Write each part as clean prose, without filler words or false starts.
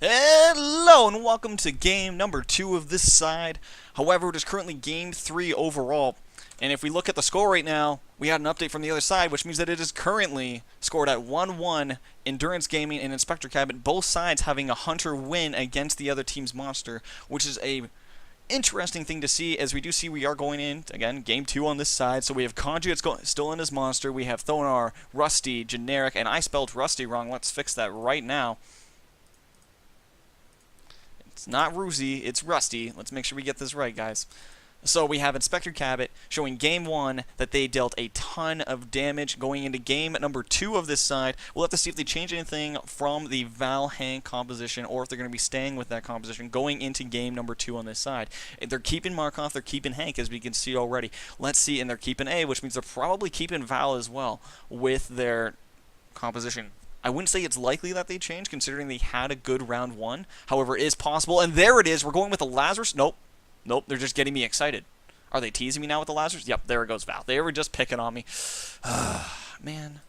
Hello and welcome to game number 2 of this side. However, it is currently game 3 overall. And if we look at the score right now, we had an update from the other side, which means that it is currently scored at 1-1. nDurance Gaming and Inspector Cabot, both sides having a Hunter win against the other team's monster, which is a interesting thing to see, as we do see we are going in, again, game 2 on this side. So we have Conjugates still in his monster, we have Thonar, Rusty, Generic, and I spelled Rusty wrong. Let's fix that right now. It's not Ruzy, it's Rusty. Let's make sure we get this right, guys. So we have Inspector Cabot showing game 1 that they dealt a ton of damage going into game number 2 of this side. We'll have to see if they change anything from the Val-Hank composition or if they're going to be staying with that composition going into game number 2 on this side. They're keeping Markov, they're keeping Hank, as we can see already. Let's see, and they're keeping A, which means they're probably keeping Val as well with their composition. I wouldn't say it's likely that they change, considering they had a good round 1. However, it is possible. And there it is. We're going with the Lazarus. Nope. Nope. They're just getting me excited. Are they teasing me now with the Lazarus? Yep. There it goes, Val. They were just picking on me. Man.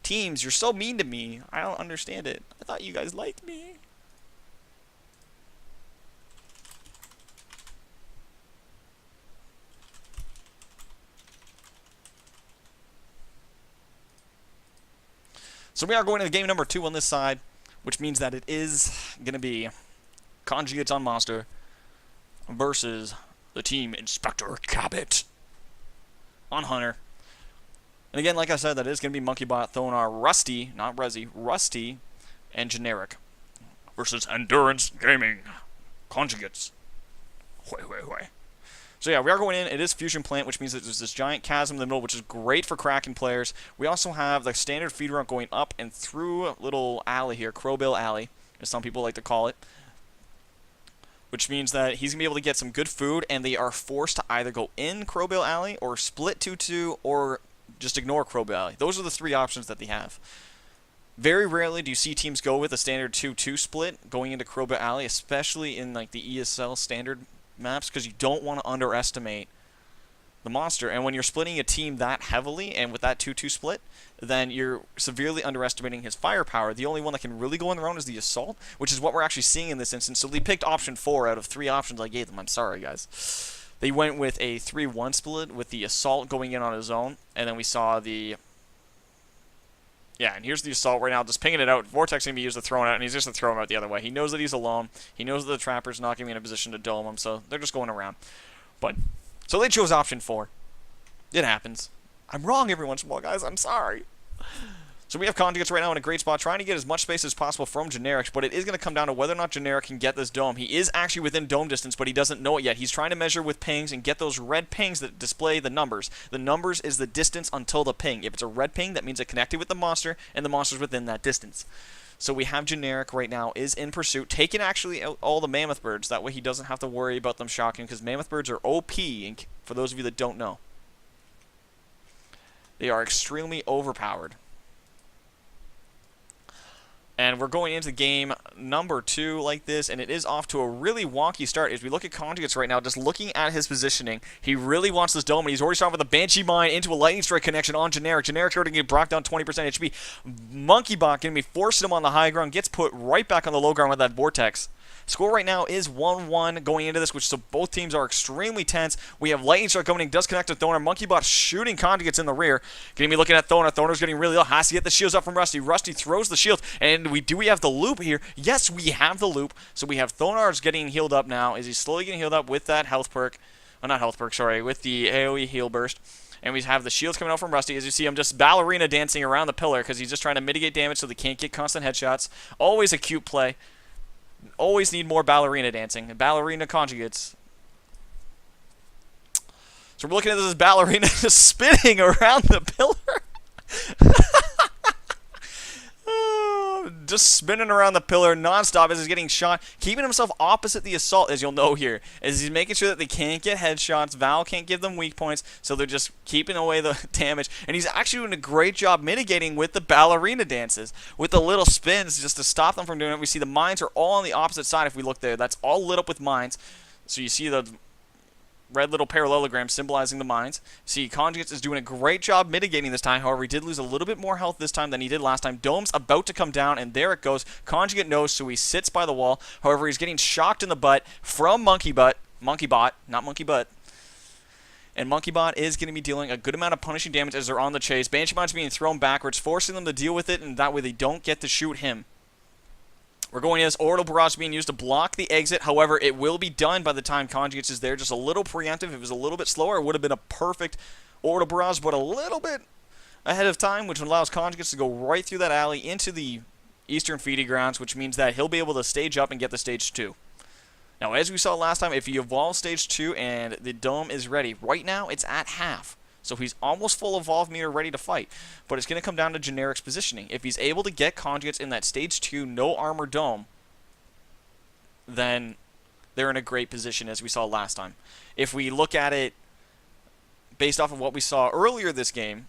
Teams, you're so mean to me. I don't understand it. I thought you guys liked me. So we are going to game number 2 on this side, which means that it is going to be Conjugates on Monster versus the team Inspector Cabot on Hunter. And again, like I said, that is going to be Monkeybot, Thonar, Rusty, not Resi, Rusty, and Generic versus nDurance Gaming Conjugates. So yeah, we are going in. It is Fusion Plant, which means that there's this giant chasm in the middle, which is great for Kraken players. We also have the standard feed route going up and through a little alley here, Crowbill Alley, as some people like to call it. Which means that he's going to be able to get some good food, and they are forced to either go in Crowbill Alley, or split 2-2, or just ignore Crowbill Alley. Those are the 3 options that they have. Very rarely do you see teams go with a standard 2-2 split going into Crowbill Alley, especially in like the ESL standard maps, because you don't want to underestimate the monster. And when you're splitting a team that heavily and with that 2-2 split, then you're severely underestimating his firepower. The only one that can really go on their own is the Assault, which is what we're actually seeing in this instance. So they picked option 4 out of 3 options I gave them. I'm sorry, guys. They went with a 3-1 split with the Assault going in on his own, and then we saw the... Yeah, and here's the Assault right now, just pinging it out. Vortex going to be used to throw it out, and he's just going to throw him out the other way. He knows that he's alone. He knows that the Trapper's not going to be in a position to dome him, so they're just going around. But so they chose option 4. It happens. I'm wrong every once in a while, guys. I'm sorry. So we have Conjugates right now in a great spot, trying to get as much space as possible from Generic, but it is going to come down to whether or not Generic can get this dome. He is actually within dome distance, but he doesn't know it yet. He's trying to measure with pings and get those red pings that display the numbers. The numbers is the distance until the ping. If it's a red ping, that means it connected with the monster, and the monster's within that distance. So we have Generic right now is in pursuit, taking actually out all the Mammoth Birds. That way he doesn't have to worry about them shocking, because Mammoth Birds are OP, for those of you that don't know. They are extremely overpowered. And we're going into game number 2 like this, and it is off to a really wonky start. As we look at Conjugates right now, just looking at his positioning, he really wants this dome, and he's already started with a Banshee Mine into a Lightning Strike connection on Generic. Generic's already going to get brought down 20% HP. Monkeybot going to be forcing him on the high ground, gets put right back on the low ground with that Vortex. Score right now is 1-1 going into this, which so both teams are extremely tense. We have Lightning Strike coming in, does connect to Thonar. Monkeybot shooting Conjugates in the rear. Going to be looking at Thonar. Thonar's getting really low. Has to get the shields up from Rusty. Rusty throws the shield, and we have the loop here. Yes, we have the loop. So we have Thonar's getting healed up now. Is he slowly getting healed up with that health perk? Oh, not health perk, sorry. With the AoE heal burst. And we have the shields coming out from Rusty. As you see, I'm just ballerina dancing around the pillar because he's just trying to mitigate damage so they can't get constant headshots. Always a cute play. Always need more ballerina dancing. Ballerina Conjugates. So we're looking at this ballerina just spinning around the pillar. Just spinning around the pillar non-stop as he's getting shot, keeping himself opposite the Assault, as you'll know here, as he's making sure that they can't get headshots. Val can't give them weak points, so they're just keeping away the damage. And he's actually doing a great job mitigating with the ballerina dances, with the little spins just to stop them from doing it. We see the mines are all on the opposite side if we look there. That's all lit up with mines. So you see the red little parallelogram symbolizing the mines. See, Conjugates is doing a great job mitigating this time. However, he did lose a little bit more health this time than he did last time. Dome's about to come down, and there it goes. Conjugate knows, so he sits by the wall. However, he's getting shocked in the butt from Monkeybot, not Monkey Butt. And Monkeybot is going to be dealing a good amount of punishing damage as they're on the chase. Banshee-Bot's being thrown backwards, forcing them to deal with it, and that way they don't get to shoot him. We're going in as Orbital Barrage being used to block the exit. However, it will be done by the time Conjugates is there. Just a little preemptive. If it was a little bit slower, it would have been a perfect Orbital Barrage, but a little bit ahead of time, which allows Conjugates to go right through that alley into the Eastern Feeding Grounds, which means that he'll be able to stage up and get the Stage 2. Now, as we saw last time, if he evolves Stage 2 and the Dome is ready, right now it's at half. So he's almost full evolve meter ready to fight. But it's going to come down to Generic's positioning. If he's able to get Conjugates in that Stage 2 no armor Dome, then they're in a great position as we saw last time. If we look at it based off of what we saw earlier this game,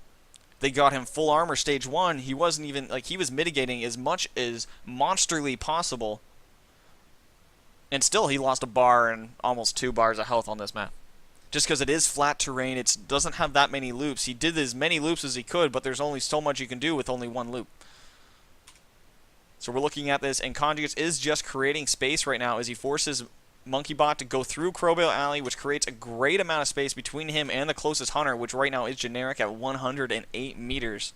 they got him full armor Stage 1. He wasn't even, like, he was mitigating as much as monsterly possible. And still he lost a bar and almost 2 bars of health on this map. Just because it is flat terrain, it doesn't have that many loops. He did as many loops as he could, but there's only so much you can do with only one loop. So we're looking at this, and Conjugates is just creating space right now as he forces Monkeybot to go through Crowbill Alley, which creates a great amount of space between him and the closest hunter, which right now is Generic at 108 meters.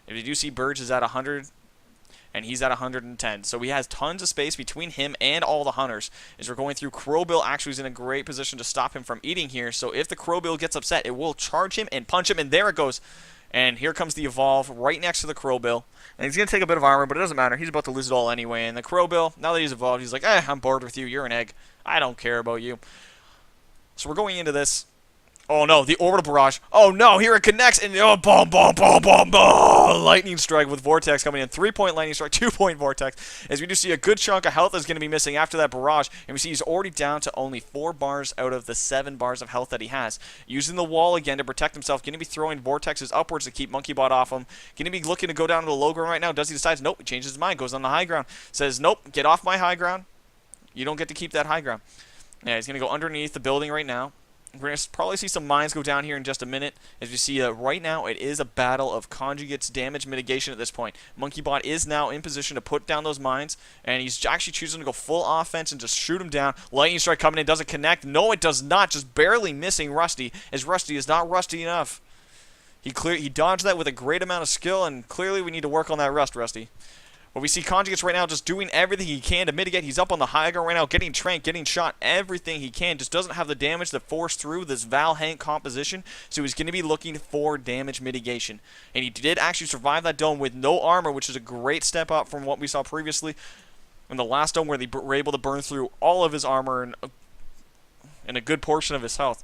If you do see Burge is at 100, and he's at 110. So he has tons of space between him and all the hunters. As we're going through, Crowbill actually is in a great position to stop him from eating here. So if the Crowbill gets upset, it will charge him and punch him, and there it goes. And here comes the Evolve right next to the Crowbill. And he's going to take a bit of armor, but it doesn't matter. He's about to lose it all anyway. And the Crowbill, now that he's evolved, he's like, I'm bored with you. You're an egg. I don't care about you. So we're going into this. Oh no, the Orbital Barrage. Oh no, here it connects, and oh, boom, boom, boom, boom, boom. Lightning Strike with Vortex coming in. 3-point Lightning Strike, 2-point Vortex. As we do see a good chunk of health is going to be missing after that barrage, and we see he's already down to only 4 bars out of the 7 bars of health that he has. Using the wall again to protect himself, going to be throwing Vortexes upwards to keep Monkeybot off him. Going to be looking to go down to the low ground right now. Does he decide? Nope, he changes his mind, goes on the high ground. Says, nope, get off my high ground. You don't get to keep that high ground. Yeah, he's going to go underneath the building right now. We're going to probably see some mines go down here in just a minute. As you see, right now it is a battle of Conjugates damage mitigation at this point. Monkeybot is now in position to put down those mines, and he's actually choosing to go full offense and just shoot him down. Lightning Strike coming in, doesn't connect. No, it does not, just barely missing Rusty, as Rusty is not rusty enough. He dodged that with a great amount of skill, and clearly we need to work on that rust, Rusty. But we see Conjugates right now just doing everything he can to mitigate. He's up on the high ground right now, getting tranked, getting shot, everything he can. Just doesn't have the damage to force through this Val Hank composition, so he's going to be looking for damage mitigation. And he did actually survive that dome with no armor, which is a great step up from what we saw previously in the last dome, where they were able to burn through all of his armor and a good portion of his health.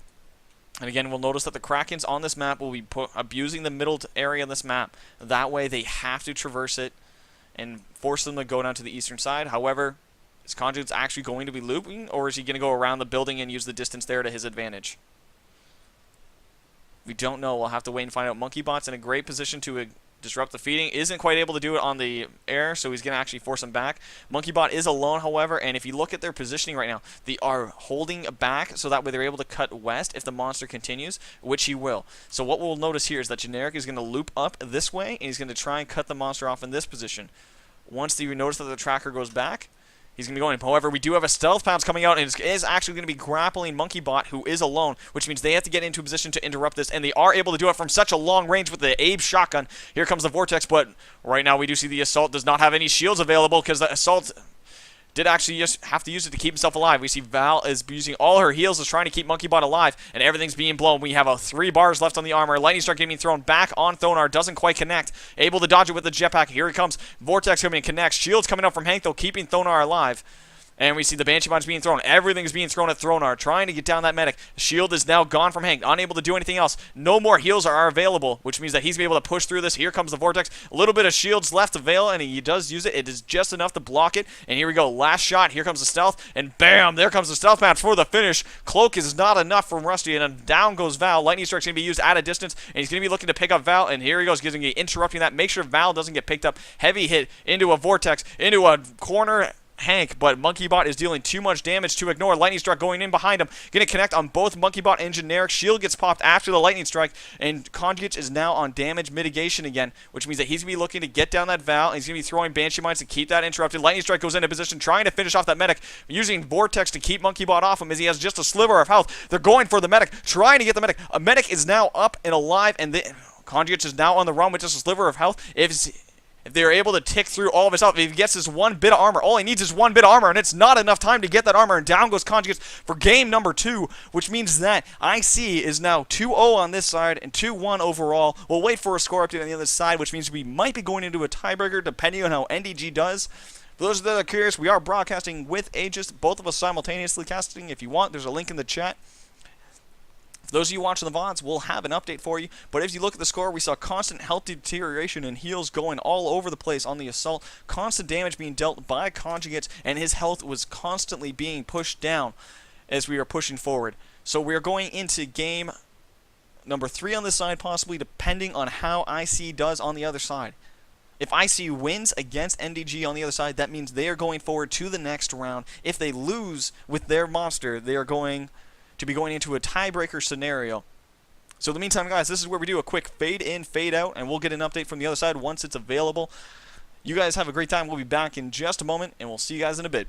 And again, we'll notice that the Krakens on this map will be abusing the middle area of this map. That way they have to traverse it and force them to go down to the eastern side. However, is Conjugates actually going to be looping, or is he going to go around the building and use the distance there to his advantage? We don't know. We'll have to wait and find out. Monkeybot's in a great position to disrupt the feeding. Isn't quite able to do it on the air, so he's going to actually force him back. Monkeybot is alone, however, and if you look at their positioning right now, they are holding back so that way they're able to cut west if the monster continues, which he will. So what we'll notice here is that Generic is going to loop up this way, and he's going to try and cut the monster off in this position. Once you notice that the tracker goes back, he's going to go in. However, we do have a Stealth Pounce coming out, and it is actually going to be grappling Monkeybot, who is alone, which means they have to get into a position to interrupt this, and they are able to do it from such a long range with the Abe shotgun. Here comes the Vortex, but right now we do see the Assault does not have any shields available, because the Assault did actually just have to use it to keep himself alive. We see Val is using all her heals, is trying to keep Monkeybot alive, and everything's being blown. We have 3 bars left on the armor. Lightning Strike getting thrown back on Thonar. Doesn't quite connect. Able to dodge it with the jetpack. Here he comes. Vortex coming in, connects. Shields coming up from Hank, though, keeping Thonar alive. And we see the Banshee Bombs being thrown. Everything's being thrown at Thronar, trying to get down that medic. Shield is now gone from Hank, unable to do anything else. No more heals are available, which means that he's going to be able to push through this. Here comes the Vortex. A little bit of shields left to Veil, and he does use it. It is just enough to block it. And here we go. Last shot. Here comes the Stealth. And bam, there comes the Stealth Match for the finish. Cloak is not enough from Rusty, and then down goes Val. Lightning Strike's going to be used at a distance, and he's going to be looking to pick up Val. And here he goes, interrupting that. Make sure Val doesn't get picked up. Heavy hit into a Vortex, into a corner. Hank, but MonkeyBot is dealing too much damage to ignore. Lightning Strike going in behind him. Going to connect on both MonkeyBot and Generic. Shield gets popped after the Lightning Strike, and Conjugates is now on damage mitigation again, which means that he's going to be looking to get down that Val, and he's going to be throwing Banshee Mines to keep that interrupted. Lightning Strike goes into position, trying to finish off that Medic, using Vortex to keep MonkeyBot off him as he has just a sliver of health. They're going for the Medic, trying to get the Medic. A Medic is now up and alive, and Conjugates is now on the run with just a sliver of health. If they're able to tick through all of his health, if he gets this one bit of armor, all he needs is one bit of armor, and it's not enough time to get that armor, and down goes Conjugates for game number 2, which means that IC is now 2-0 on this side and 2-1 overall. We'll wait for a score update on the other side, which means we might be going into a tiebreaker depending on how nDG does. For those that are curious, we are broadcasting with Aegis, both of us simultaneously casting. If you want, there's a link in the chat. For those of you watching the VODs, we'll have an update for you. But if you look at the score, we saw constant health deterioration and heals going all over the place on the Assault. Constant damage being dealt by Conjugates, and his health was constantly being pushed down as we are pushing forward. So we are going into game number 3 on this side, possibly, depending on how IC does on the other side. If IC wins against nDG on the other side, that means they are going forward to the next round. If they lose with their monster, they are going to be going into a tiebreaker scenario. So in the meantime, guys, this is where we do a quick fade in, fade out, and we'll get an update from the other side once it's available. You guys have a great time. We'll be back in just a moment, and we'll see you guys in a bit.